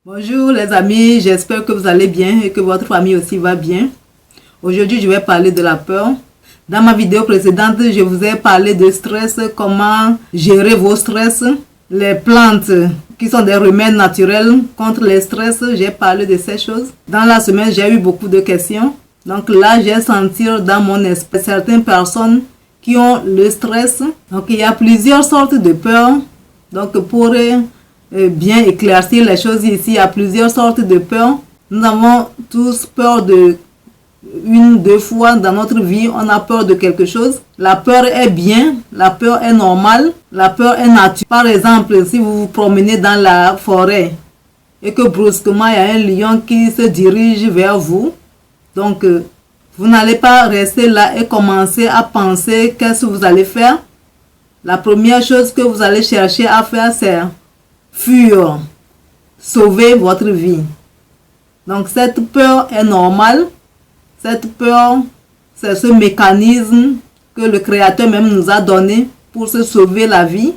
Bonjour les amis, j'espère que vous allez bien et que votre famille aussi va bien. Aujourd'hui, je vais parler de la peur. Dans ma vidéo précédente, je vous ai parlé de stress, comment gérer vos stress, les plantes qui sont des remèdes naturels contre les stress. J'ai parlé de ces choses. Dans la semaine, j'ai eu beaucoup de questions. Donc là, j'ai senti dans mon esprit certaines personnes qui ont le stress. Donc il y a plusieurs sortes de peurs. Donc pour bien éclaircir les choses ici, il y a plusieurs sortes de peurs. Nous avons tous peur de une, deux fois dans notre vie, on a peur de quelque chose. La peur est bien, la peur est normale, la peur est naturelle. Par exemple, si vous vous promenez dans la forêt et que brusquement il y a un lion qui se dirige vers vous, donc vous n'allez pas rester là et commencer à penser qu'est-ce que vous allez faire. La première chose que vous allez chercher à faire, c'est fuir, sauver votre vie. Donc cette peur est normale. Cette peur, c'est ce mécanisme que le Créateur même nous a donné pour se sauver la vie.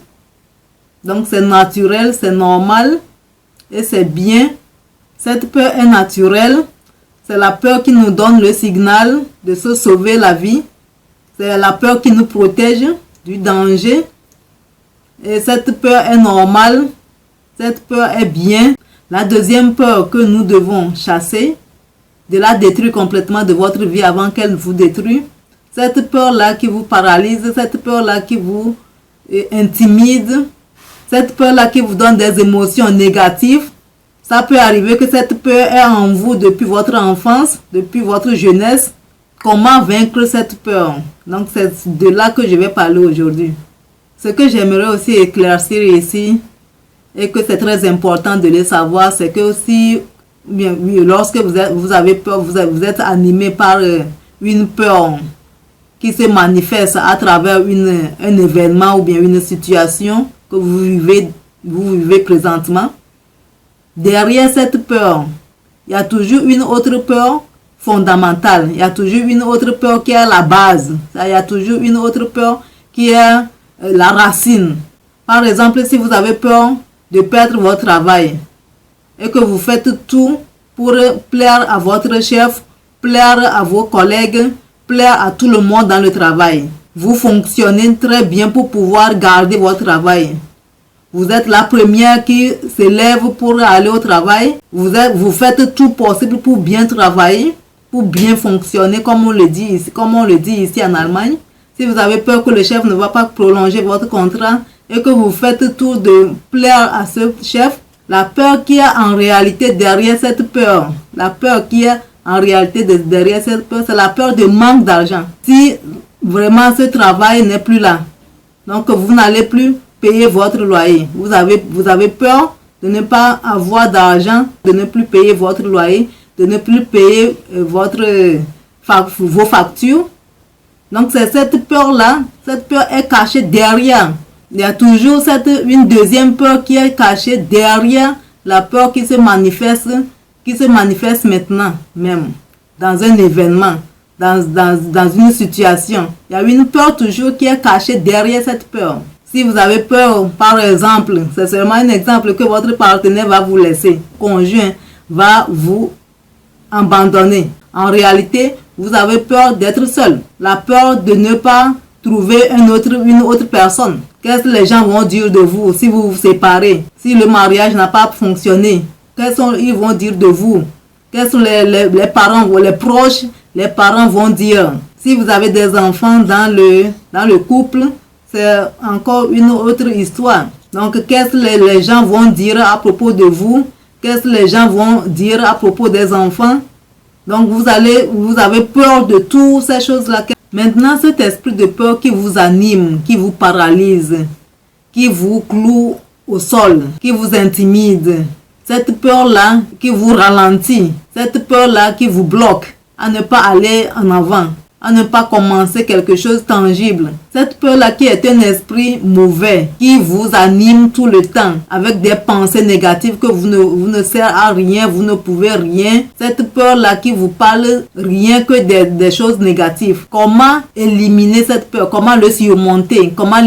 Donc c'est naturel, c'est normal et c'est bien. Cette peur est naturelle. C'est la peur qui nous donne le signal de se sauver la vie. C'est la peur qui nous protège du danger. Et cette peur est normale. Cette peur est bien. La deuxième peur que nous devons chasser, de la détruire complètement de votre vie avant qu'elle vous détruise. Cette peur-là qui vous paralyse, cette peur-là qui vous intimide, cette peur-là qui vous donne des émotions négatives. Ça peut arriver que cette peur est en vous depuis votre enfance, depuis votre jeunesse. Comment vaincre cette peur? Donc c'est de là que je vais parler aujourd'hui. Ce que j'aimerais aussi éclaircir ici, et que c'est très important de le savoir, c'est que si lorsque vous avez peur, vous êtes animé par une peur qui se manifeste à travers un événement ou bien une situation que vous vivez présentement. Derrière cette peur, il y a toujours une autre peur fondamentale. Il y a toujours une autre peur qui est à la base. Il y a toujours une autre peur qui est la racine. Par exemple, si vous avez peur de perdre votre travail et que vous faites tout pour plaire à votre chef, plaire à vos collègues, plaire à tout le monde dans le travail. Vous fonctionnez très bien pour pouvoir garder votre travail. Vous êtes la première qui se lève pour aller au travail. Vous faites tout possible pour bien travailler, pour bien fonctionner, comme on le dit ici en Allemagne. Si vous avez peur que le chef ne va pas prolonger votre contrat et que vous faites tout de plaire à ce chef, la peur qui est en réalité derrière cette peur, la peur qui est en réalité derrière cette peur, c'est la peur de manque d'argent. Si vraiment ce travail n'est plus là, donc vous n'allez plus payer votre loyer. Vous avez peur de ne pas avoir d'argent, de ne plus payer votre loyer, de ne plus payer vos factures. Donc c'est cette peur-là, cette peur est cachée derrière. Il y a toujours une deuxième peur qui est cachée derrière la peur qui se manifeste maintenant même, dans un événement, dans une situation. Il y a une peur toujours qui est cachée derrière cette peur. Si vous avez peur, par exemple, c'est seulement un exemple que votre partenaire va vous laisser, conjoint va vous abandonner. En réalité, vous avez peur d'être seul. La peur de ne pas trouver une autre personne. Qu'est-ce que les gens vont dire de vous si vous vous séparez? Si le mariage n'a pas fonctionné, ils vont dire de vous? Quels sont les parents, les proches, les parents vont dire? Si vous avez des enfants dans le couple, c'est encore une autre histoire. Donc, qu'est-ce que les gens vont dire à propos de vous? Qu'est-ce que les gens vont dire à propos des enfants? Donc, vous avez peur de toutes ces choses-là. Maintenant, cet esprit de peur qui vous anime, qui vous paralyse, qui vous cloue au sol, qui vous intimide, cette peur-là qui vous ralentit, cette peur-là qui vous bloque à ne pas aller en avant, à ne pas commencer quelque chose de tangible. Cette peur-là qui est un esprit mauvais, qui vous anime tout le temps, avec des pensées négatives que vous ne sert à rien, vous ne pouvez rien. Cette peur-là qui vous parle rien que des choses négatives. Comment éliminer cette peur? Comment le surmonter? Comment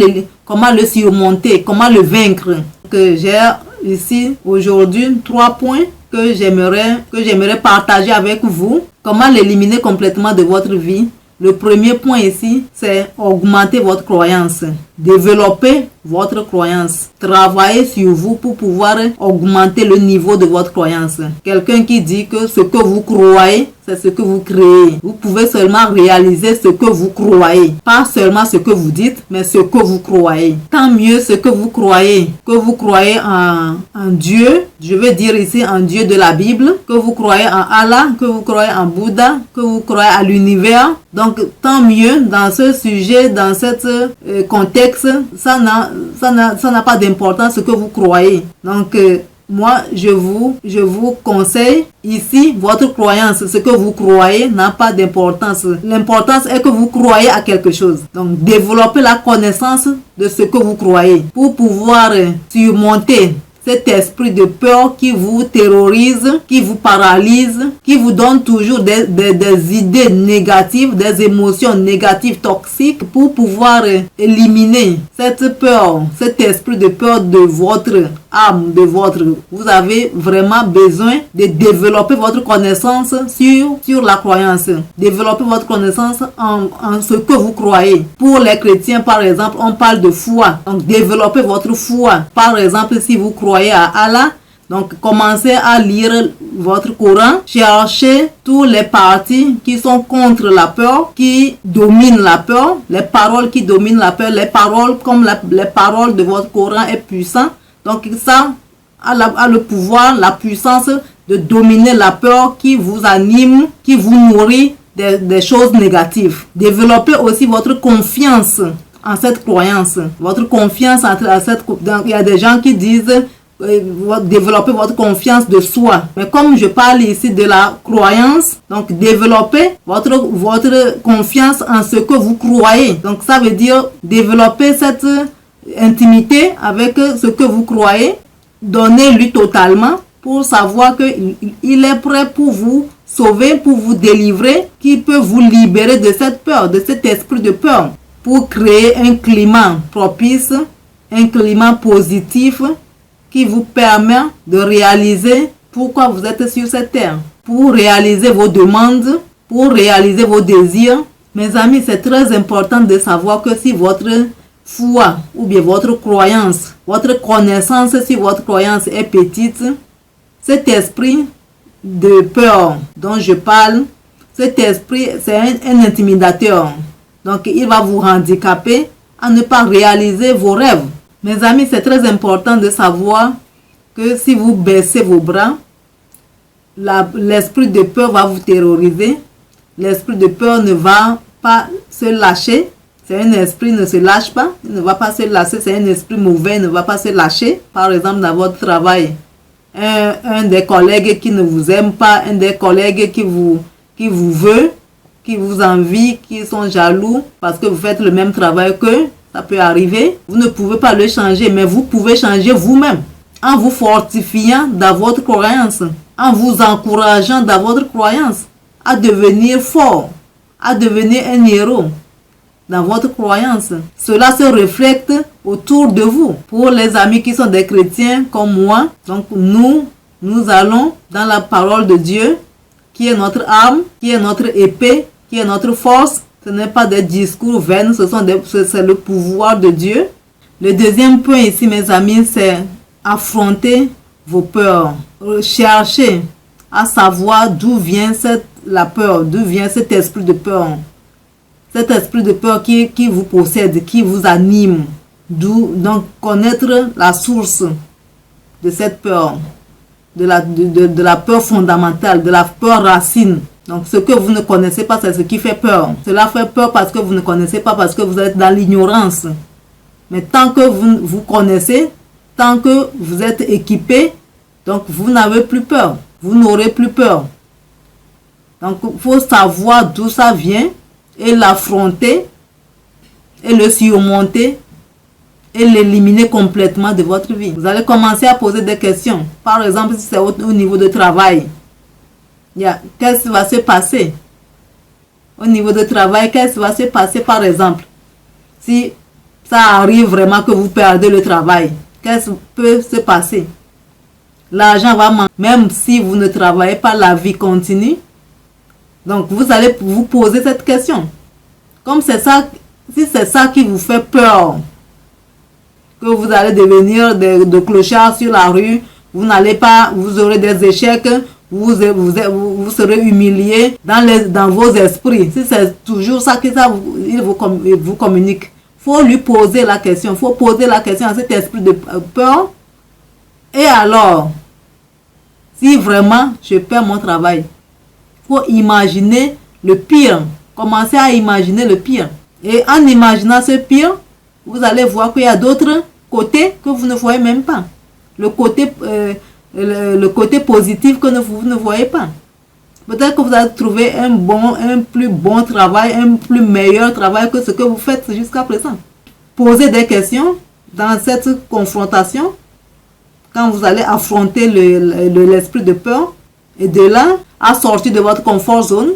le vaincre? Que j'ai ici aujourd'hui 3 points que j'aimerais partager avec vous. Comment l'éliminer complètement de votre vie. Le premier point ici, c'est augmenter votre croyance. Développer votre croyance. Travailler sur vous pour pouvoir augmenter le niveau de votre croyance. Quelqu'un qui dit que ce que vous croyez, c'est ce que vous créez. Vous pouvez seulement réaliser ce que vous croyez. Pas seulement ce que vous dites, mais ce que vous croyez. Tant mieux ce que vous croyez. Que vous croyez en Dieu, je veux dire ici en Dieu de la Bible. Que vous croyez en Allah, que vous croyez en Bouddha, que vous croyez à l'univers. Donc tant mieux dans ce sujet, dans ce contexte, ça n'a pas d'importance ce que vous croyez. Donc moi, je vous conseille ici, votre croyance, ce que vous croyez n'a pas d'importance. L'importance est que vous croyez à quelque chose. Donc, développez la connaissance de ce que vous croyez pour pouvoir surmonter cet esprit de peur qui vous terrorise, qui vous paralyse, qui vous donne toujours des idées négatives, des émotions négatives toxiques pour pouvoir éliminer cette peur, cet esprit de peur de votre âme, Vous avez vraiment besoin de développer votre connaissance sur la croyance. Développer votre connaissance en ce que vous croyez. Pour les chrétiens, par exemple, on parle de foi. Donc, développez votre foi. Par exemple, si vous croyez à Allah, donc commencez à lire votre Coran, cherchez tous les parties qui sont contre la peur, qui dominent la peur, les paroles qui dominent la peur, les paroles comme les paroles de votre Coran est puissant. Donc ça a le pouvoir, la puissance de dominer la peur qui vous anime, qui vous nourrit des choses négatives. Développez aussi votre confiance en cette croyance. Votre confiance en cette... Donc, il y a des gens qui disent développer votre confiance de soi. Mais comme je parle ici de la croyance, donc développez votre confiance en ce que vous croyez. Donc ça veut dire développer cette intimité avec ce que vous croyez. Donnez-lui totalement pour savoir qu'il est prêt pour vous sauver, pour vous délivrer, qui peut vous libérer de cette peur, de cet esprit de peur, pour créer un climat propice, un climat positif qui vous permet de réaliser pourquoi vous êtes sur cette terre, pour réaliser vos demandes, pour réaliser vos désirs. Mes amis, c'est très important de savoir que si votre foi ou bien votre croyance, votre connaissance si votre croyance est petite, cet esprit de peur dont je parle, cet esprit, c'est un intimidateur. Donc, il va vous handicaper à ne pas réaliser vos rêves. Mes amis, c'est très important de savoir que si vous baissez vos bras, l'esprit de peur va vous terroriser. L'esprit de peur ne va pas se lâcher. C'est un esprit qui ne se lâche pas. Il ne va pas se lâcher. C'est un esprit mauvais. Il ne va pas se lâcher. Par exemple, dans votre travail, un des collègues qui ne vous aime pas, un des collègues qui vous veut, qui vous envie, qui sont jaloux parce que vous faites le même travail qu'eux. Ça peut arriver. Vous ne pouvez pas le changer, mais vous pouvez changer vous-même en vous fortifiant dans votre croyance, en vous encourageant dans votre croyance à devenir fort, à devenir un héros dans votre croyance. Cela se reflète autour de vous. Pour les amis qui sont des chrétiens comme moi, donc nous allons dans la parole de Dieu, qui est notre arme, qui est notre épée, qui est notre force. Ce n'est pas des discours vains, c'est le pouvoir de Dieu. Le deuxième point ici, mes amis, c'est affronter vos peurs. Cherchez à savoir d'où vient la peur, d'où vient cet esprit de peur. Cet esprit de peur qui vous possède, qui vous anime. Donc, connaître la source de cette peur, de la peur fondamentale, de la peur racine. Donc, ce que vous ne connaissez pas, c'est ce qui fait peur. Cela fait peur parce que vous ne connaissez pas, parce que vous êtes dans l'ignorance. Mais tant que vous connaissez, tant que vous êtes équipé, donc vous n'avez plus peur. Vous n'aurez plus peur. Donc, il faut savoir d'où ça vient et l'affronter et le surmonter et l'éliminer complètement de votre vie. Vous allez commencer à poser des questions. Par exemple, si c'est au niveau de travail. Qu'est-ce qui va se passer au niveau de travail? Qu'est-ce qui va se passer par exemple si ça arrive vraiment que vous perdez le travail? Qu'est-ce qui peut se passer? L'argent va manquer. Même si vous ne travaillez pas, la vie continue. Donc, vous allez vous poser cette question. Comme c'est ça, si c'est ça qui vous fait peur, que vous allez devenir de clochards sur la rue, vous n'allez pas, vous aurez des échecs, vous serez humilié dans vos esprits. Si c'est toujours ça que il vous communique, il faut lui poser la question. Il faut poser la question à cet esprit de peur. Et alors, si vraiment je perds mon travail, il faut imaginer le pire. Commencez à imaginer le pire. Et en imaginant ce pire, vous allez voir qu'il y a d'autres côtés que vous ne voyez même pas. Le côté positif que vous ne voyez pas. Peut-être que vous allez trouver un plus bon travail, un plus meilleur travail que ce que vous faites jusqu'à présent. Posez des questions dans cette confrontation quand vous allez affronter l'esprit de peur, et de là à sortir de votre confort zone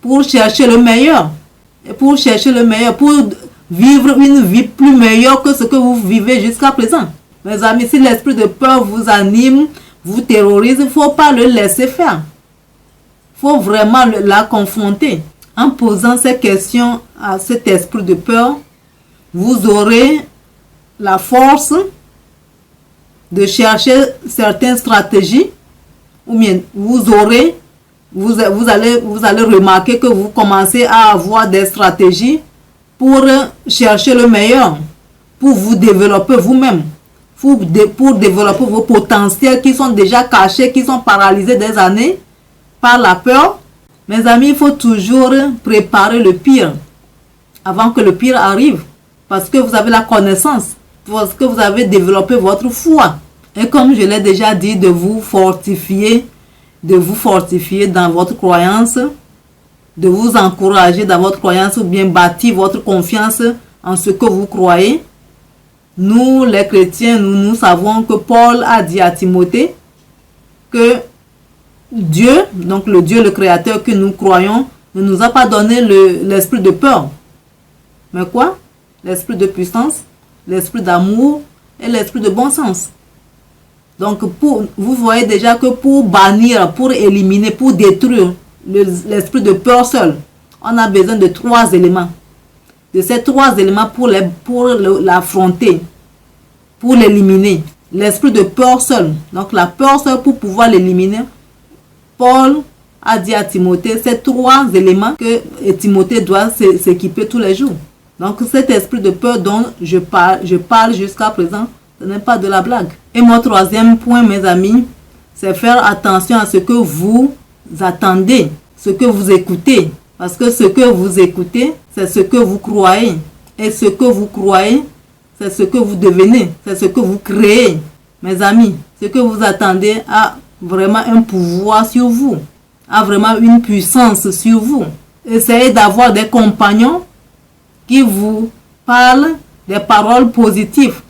pour chercher le meilleur. Et pour chercher le meilleur, pour vivre une vie plus meilleure que ce que vous vivez jusqu'à présent. Mes amis, si l'esprit de peur vous anime, vous terrorise, il ne faut pas le laisser faire. Il faut vraiment la confronter. En posant ces questions à cet esprit de peur, vous aurez la force de chercher certaines stratégies, ou bien vous allez remarquer que vous commencez à avoir des stratégies pour chercher le meilleur, pour vous développer vous-même, pour développer vos potentiels qui sont déjà cachés, qui sont paralysés des années par la peur. Mes amis, il faut toujours préparer le pire avant que le pire arrive, parce que vous avez la connaissance, parce que vous avez développé votre foi. Et comme je l'ai déjà dit, de vous fortifier dans votre croyance, de vous encourager dans votre croyance, ou bien bâtir votre confiance en ce que vous croyez. Nous, les chrétiens, nous savons que Paul a dit à Timothée que Dieu, donc le Dieu, le Créateur que nous croyons, ne nous a pas donné l'esprit de peur. Mais quoi? L'esprit de puissance, l'esprit d'amour et l'esprit de bon sens. Donc, vous voyez déjà que pour bannir, pour éliminer, pour détruire l'esprit de peur seul, on a besoin de 3 éléments. De ces 3 éléments pour l'affronter, pour l'éliminer. L'esprit de peur seul. Donc, la peur seule, pour pouvoir l'éliminer, Paul a dit à Timothée ces 3 éléments que Timothée doit s'équiper tous les jours. Donc, cet esprit de peur dont je parle jusqu'à présent, ce n'est pas de la blague. Et mon 3e point, mes amis, c'est faire attention à ce que vous attendez, ce que vous écoutez. Parce que ce que vous écoutez, c'est ce que vous croyez. Et ce que vous croyez, c'est ce que vous devenez, c'est ce que vous créez. Mes amis, ce que vous attendez a vraiment un pouvoir sur vous, a vraiment une puissance sur vous. Essayez d'avoir des compagnons qui vous parlent des paroles positives,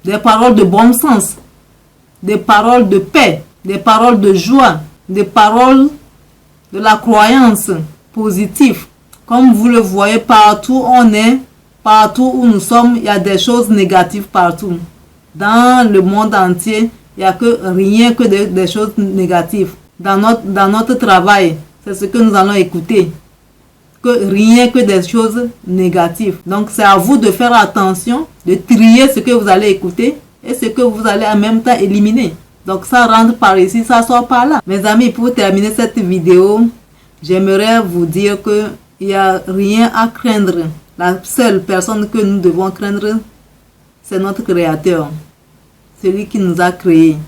des paroles de bon sens, des paroles de paix, des paroles de joie, des paroles de la croyance positive. Comme vous le voyez, partout partout où nous sommes, il y a des choses négatives partout. Dans le monde entier, il n'y a rien que des choses négatives. Dans notre travail, c'est ce que nous allons écouter. Rien que des choses négatives. Donc, c'est à vous de faire attention, de trier ce que vous allez écouter et ce que vous allez en même temps éliminer. Donc, ça rentre par ici, ça sort par là. Mes amis, pour terminer cette vidéo, j'aimerais vous dire qu'il n'y a rien à craindre. La seule personne que nous devons craindre, c'est notre Créateur. Celui qui nous a créés.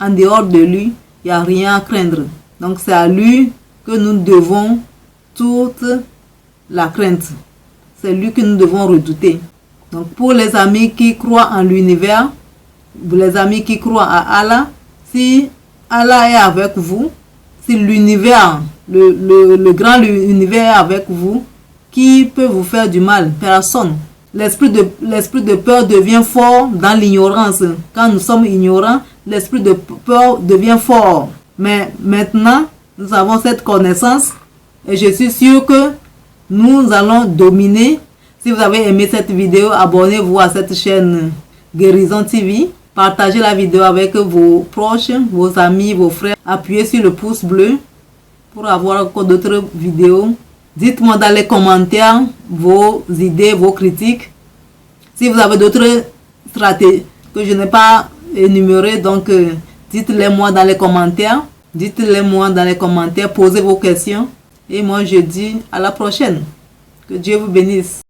En dehors de lui, il n'y a rien à craindre. Donc, c'est à lui que nous devons toute la crainte. C'est lui que nous devons redouter. Donc pour les amis qui croient en l'univers, les amis qui croient à Allah, si Allah est avec vous, si l'univers, le grand univers est avec vous, qui peut vous faire du mal? Personne. L'esprit de peur devient fort dans l'ignorance. Quand nous sommes ignorants, l'esprit de peur devient fort. Mais maintenant, nous avons cette connaissance. Et je suis sûr que nous allons dominer. Si vous avez aimé cette vidéo, abonnez-vous à cette chaîne Guérison TV. Partagez la vidéo avec vos proches, vos amis, vos frères. Appuyez sur le pouce bleu pour avoir encore d'autres vidéos. Dites-moi dans les commentaires vos idées, vos critiques. Si vous avez d'autres stratégies que je n'ai pas énumérées, donc dites-les moi dans les commentaires. Dites-les moi dans les commentaires, posez vos questions. Et moi je dis à la prochaine. Que Dieu vous bénisse.